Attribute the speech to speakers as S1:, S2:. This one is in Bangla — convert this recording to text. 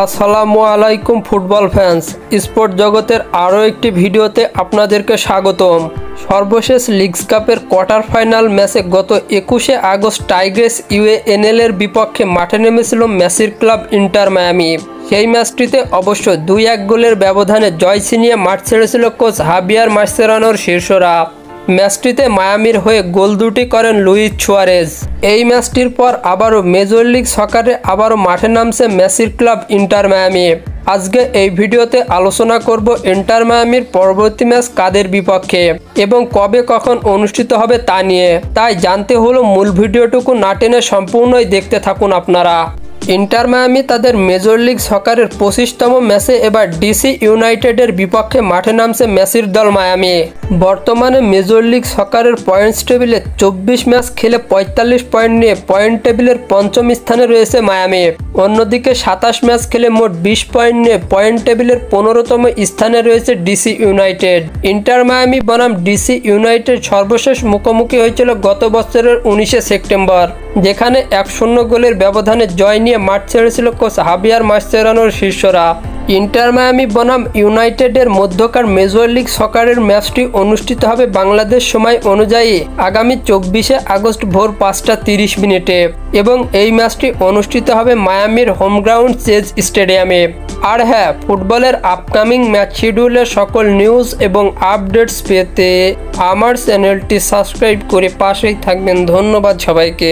S1: আসসালামু আলাইকুম ফুটবল ফ্যান্স, স্পোর্ট জগতের আরও একটি ভিডিওতে আপনাদেরকে স্বাগতম। সর্বশেষ লিগস কাপের কোয়ার্টার ফাইনাল ম্যাচে গত 21শে আগস্ট টাইগ্রেস ইউএএনএল এর বিপক্ষে মাঠে নেমেছিল মেসির ক্লাব ইন্টার মায়ামি। সেই ম্যাচটিতে অবশ্য 2-1 গোলের ব্যবধানে জয় ছিনিয়ে মাঠ ছেড়েছিল কোচ হাবিয়ার মাসচেরানোর শিষ্যরা। ম্যাচটিতে মায়ামির হয়ে গোল দুটি করেন লুইস সুয়ারেজ। এই ম্যাচটির পর আবারও মেজর লিগ সকারে আবারও মাঠে নামছে মেসির ক্লাব ইন্টার মায়ামি। আজকে এই ভিডিওতে আলোচনা করব ইন্টার মায়ামির পরবর্তী ম্যাচ কাদের বিপক্ষে এবং কবে কখন অনুষ্ঠিত হবে তা নিয়ে। তাই জানতে হলো মূল ভিডিওটুকু না টেনে সম্পূর্ণই দেখতে থাকুন আপনারা। ইন্টার মায়ামি তাদের মেজর লিগ সকারের 25তম ম্যাচে এবার ডিসি ইউনাইটেডের বিপক্ষে মাঠে নামছে মেসির দল মায়ামি। বর্তমানে মেজর লিগ সকারের পয়েন্টস টেবিলে 24 ম্যাচ খেলে 45 পয়েন্ট নিয়ে পয়েন্ট টেবিলের পঞ্চম স্থানে রয়েছে মায়ামি। অন্যদিকে 27 ম্যাচ খেলে মোট 20 পয়েন্ট নিয়ে পয়েন্ট টেবিলের 15তম স্থানে রয়েছে ডিসি ইউনাইটেড। ইন্টার মায়ামি বনাম ডিসি ইউনাইটেড সর্বশেষ মুখোমুখি হয়েছিল গত বছরের 19শে সেপ্টেম্বর, যেখানে 1-0 গোলের ব্যবধানে জয় নিয়ে মাঠ ছেড়েছিল কোচ হাবিয়ার মাসচেরানোর শিষ্যরা। ইন্টার মায়ামি বনাম ইউনাইটেডের মধ্যকার মেজর লিগ সকারের ম্যাচটি অনুষ্ঠিত হবে বাংলাদেশ সময় অনুযায়ী আগামী 24শে আগস্ট ভোর 5টা 30 মিনিটে এবং এই ম্যাচটি অনুষ্ঠিত হবে মায়ামির হোম গ্রাউন্ড চেজ স্টেডিয়ামে। আর হ্যাঁ, ফুটবলের আপকামিং ম্যাচ শিডিউলের সকল নিউজ এবং আপডেটস পেতে আমার চ্যানেলটি সাবস্ক্রাইব করে পাশেই থাকবেন। ধন্যবাদ সবাইকে।